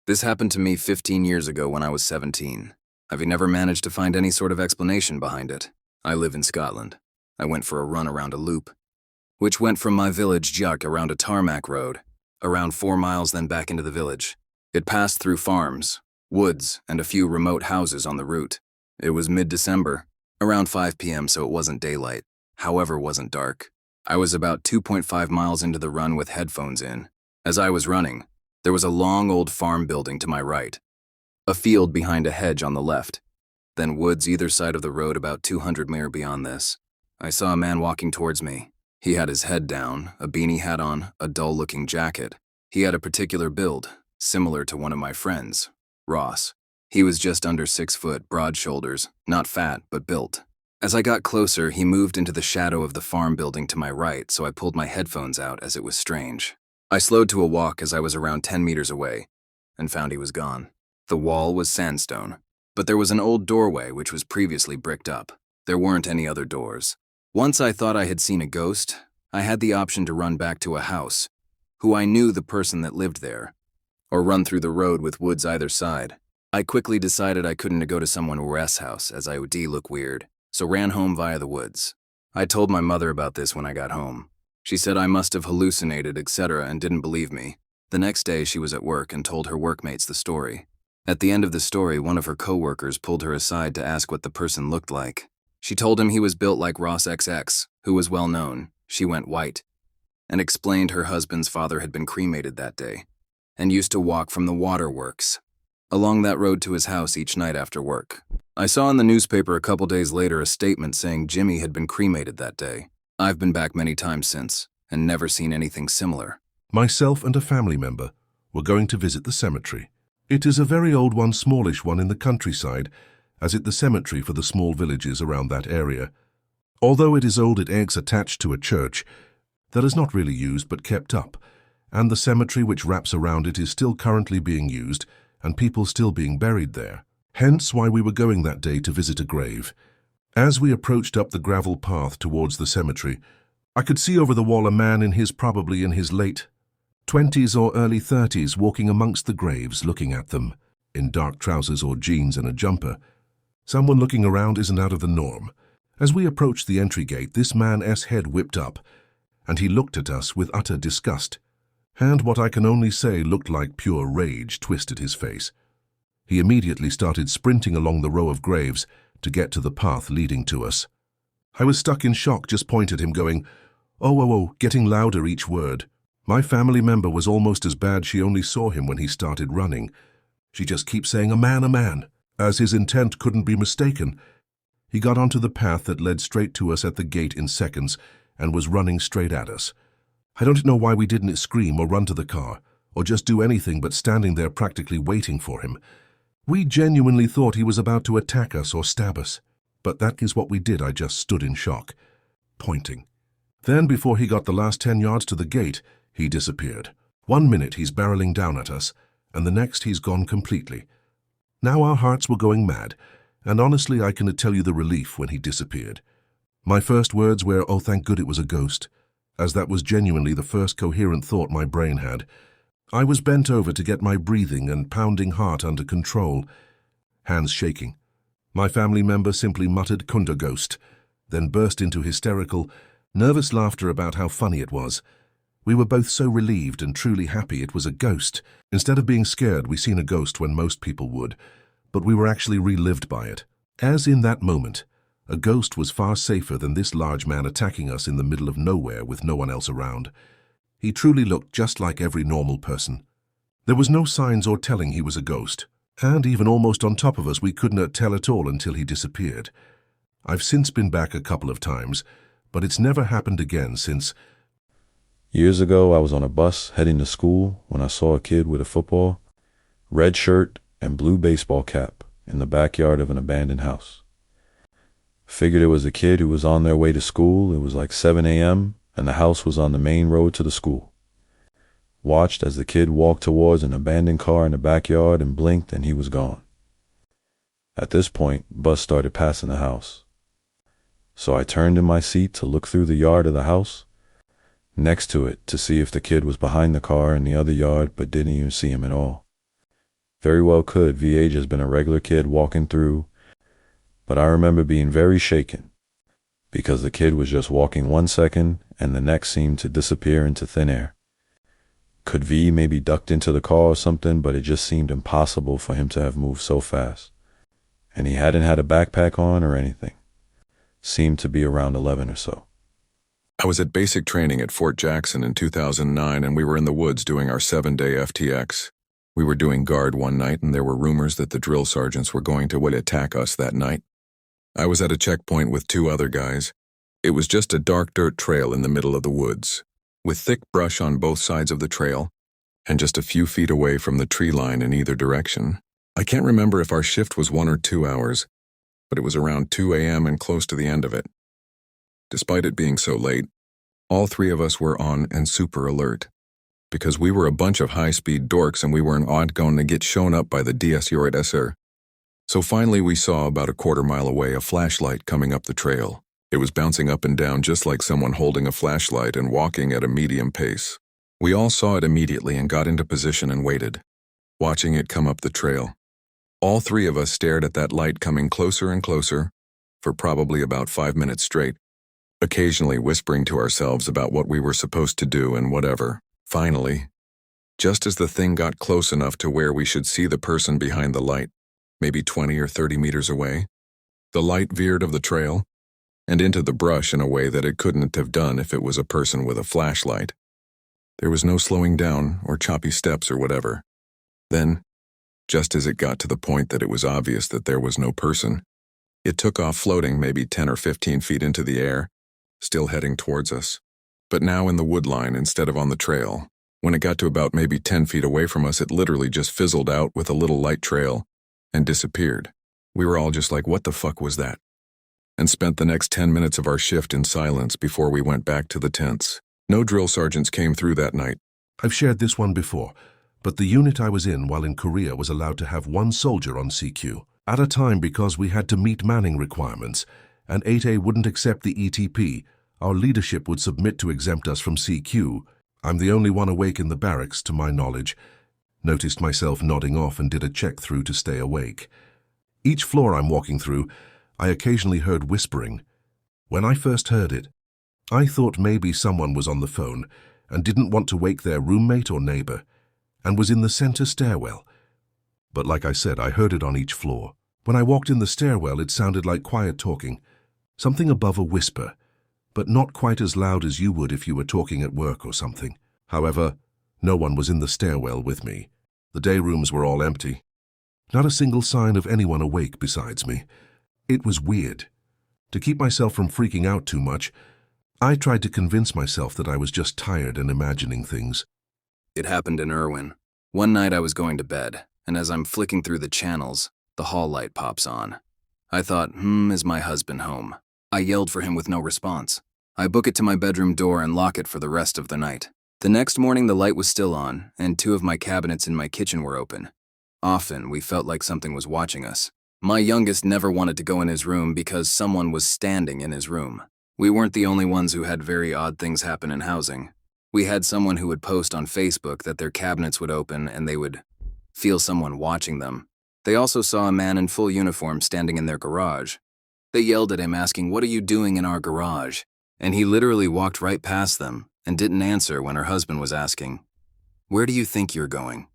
This happened to me 15 years ago when I was 17. I've never managed to find any sort of explanation behind it. I live in Scotland. I went for a run around a loop, which went from my village Juck around a tarmac road, around 4 miles then back into the village. It passed through farms, woods, and a few remote houses on the route. It was mid-December, around 5 p.m., so it wasn't daylight, however wasn't dark. I was about 2.5 miles into the run with headphones in. As I was running, there was a long old farm building to my right, a field behind a hedge on the left, then woods either side of the road about 200 meters beyond this. I saw a man walking towards me. He had his head down, a beanie hat on, a dull-looking jacket. He had a particular build, similar to one of my friends, Ross. He was just under 6 foot, broad shoulders, not fat, but built. As I got closer, he moved into the shadow of the farm building to my right, so I pulled my headphones out as it was strange. I slowed to a walk as I was around 10 meters away, and found he was gone. The wall was sandstone, but there was an old doorway which was previously bricked up. There weren't any other doors. Once I thought I had seen a ghost, I had the option to run back to a house, who I knew the person that lived there, or run through the road with woods either side. I quickly decided I couldn't go to someone Wes' house, as I would look weird, so ran home via the woods. I told my mother about this when I got home. She said I must have hallucinated, etc., and didn't believe me. The next day she was at work and told her workmates the story. At the end of the story, one of her co-workers pulled her aside to ask what the person looked like. She told him he was built like Ross XX, who was well known. She went white, and explained her husband's father had been cremated that day, and used to walk from the waterworks along that road to his house each night after work. I saw in the newspaper a couple days later a statement saying Jimmy had been cremated that day. I've been back many times since, and never seen anything similar. Myself and a family member were going to visit the cemetery. It is a very old one, smallish one in the countryside, as it the cemetery for the small villages around that area. Although it is old, it is attached to a church that is not really used but kept up, and the cemetery which wraps around it is still currently being used and people still being buried there. Hence why we were going that day to visit a grave. As we approached up the gravel path towards the cemetery, I could see over the wall a man probably in his late 20s or early 30s walking amongst the graves looking at them, in dark trousers or jeans and a jumper. Someone looking around isn't out of the norm. As we approached the entry gate, this man's head whipped up, and he looked at us with utter disgust, and what I can only say looked like pure rage twisted his face. He immediately started sprinting along the row of graves to get to the path leading to us. I was stuck in shock, just pointed at him going, "Oh, oh, oh," getting louder each word. My family member was almost as bad. She only saw him when he started running. She just keeps saying, a man," as his intent couldn't be mistaken. He got onto the path that led straight to us at the gate in seconds and was running straight at us. I don't know why we didn't scream or run to the car, or just do anything but standing there practically waiting for him. We genuinely thought he was about to attack us or stab us, but that is what we did. I just stood in shock, pointing. Then, before he got the last 10 yards to the gate, he disappeared. 1 minute he's barreling down at us, and the next he's gone completely. Now our hearts were going mad, and honestly I can tell you the relief when he disappeared. My first words were, "Oh, thank good it was a ghost," as that was genuinely the first coherent thought my brain had. I was bent over to get my breathing and pounding heart under control, hands shaking. My family member simply muttered, "Kunda ghost," then burst into hysterical, nervous laughter about how funny it was. We were both so relieved and truly happy it was a ghost. Instead of being scared, we seen a ghost when most people would, but we were actually relived by it. As in that moment, a ghost was far safer than this large man attacking us in the middle of nowhere with no one else around. He truly looked just like every normal person. There was no signs or telling he was a ghost, and even almost on top of us we couldn't tell at all until he disappeared. I've since been back a couple of times, but it's never happened again since. Years ago, I was on a bus heading to school when I saw a kid with a football, red shirt, and blue baseball cap in the backyard of an abandoned house. Figured it was a kid who was on their way to school. It was like 7 a.m., and the house was on the main road to the school. Watched as the kid walked towards an abandoned car in the backyard and blinked and he was gone. At this point, bus started passing the house. So I turned in my seat to look through the yard of the house next to it to see if the kid was behind the car in the other yard, but didn't even see him at all. Very well could. VA just been a regular kid walking through, but I remember being very shaken because the kid was just walking 1 second and the next seemed to disappear into thin air. Could V maybe ducked into the car or something, but it just seemed impossible for him to have moved so fast. And he hadn't had a backpack on or anything. Seemed to be around 11 or so. I was at basic training at Fort Jackson in 2009, and we were in the woods doing our 7-day FTX. We were doing guard one night, and there were rumors that the drill sergeants were going to attack us that night. I was at a checkpoint with 2 other guys. It was just a dark dirt trail in the middle of the woods, with thick brush on both sides of the trail, and just a few feet away from the tree line in either direction. I can't remember if our shift was 1 or 2 hours, but it was around 2 a.m. and close to the end of it. Despite it being so late, all 3 of us were on and super alert, because we were a bunch of high-speed dorks and we were going to get shown up by the DSURSR. So finally we saw about a quarter mile away a flashlight coming up the trail. It was bouncing up and down just like someone holding a flashlight and walking at a medium pace. We all saw it immediately and got into position and waited, watching it come up the trail. All 3 of us stared at that light coming closer and closer for probably about 5 minutes straight, occasionally whispering to ourselves about what we were supposed to do and whatever. Finally, just as the thing got close enough to where we should see the person behind the light, maybe 20 or 30 meters away, the light veered of the trail and into the brush in a way that it couldn't have done if it was a person with a flashlight. There was no slowing down or choppy steps or whatever. Then, just as it got to the point that it was obvious that there was no person, it took off floating maybe 10 or 15 feet into the air, still heading towards us, but now in the wood line instead of on the trail. When it got to about maybe 10 feet away from us, it literally just fizzled out with a little light trail and disappeared. We were all just like, what the fuck was that? And spent the next 10 minutes of our shift in silence before we went back to the tents. No drill sergeants came through that night. I've shared this one before, but the unit I was in while in Korea was allowed to have 1 soldier on CQ at a time because we had to meet manning requirements, and 8A wouldn't accept the ETP. Our leadership would submit to exempt us from CQ. I'm the only one awake in the barracks, to my knowledge. Noticed myself nodding off and did a check through to stay awake. Each floor I'm walking through, I occasionally heard whispering. When I first heard it, I thought maybe someone was on the phone and didn't want to wake their roommate or neighbor, and was in the center stairwell. But like I said, I heard it on each floor. When I walked in the stairwell, it sounded like quiet talking, something above a whisper, but not quite as loud as you would if you were talking at work or something. However, no one was in the stairwell with me. The day rooms were all empty. Not a single sign of anyone awake besides me. It was weird. To keep myself from freaking out too much, I tried to convince myself that I was just tired and imagining things. It happened in Irwin. One night I was going to bed, and as I'm flicking through the channels, the hall light pops on. I thought, is my husband home? I yelled for him with no response. I book it to my bedroom door and lock it for the rest of the night. The next morning the light was still on, and 2 of my cabinets in my kitchen were open. Often we felt like something was watching us. My youngest never wanted to go in his room because someone was standing in his room. We weren't the only ones who had very odd things happen in housing. We had someone who would post on Facebook that their cabinets would open and they would feel someone watching them. They also saw a man in full uniform standing in their garage. They yelled at him asking, "What are you doing in our garage?" And he literally walked right past them and didn't answer when her husband was asking, "Where do you think you're going?"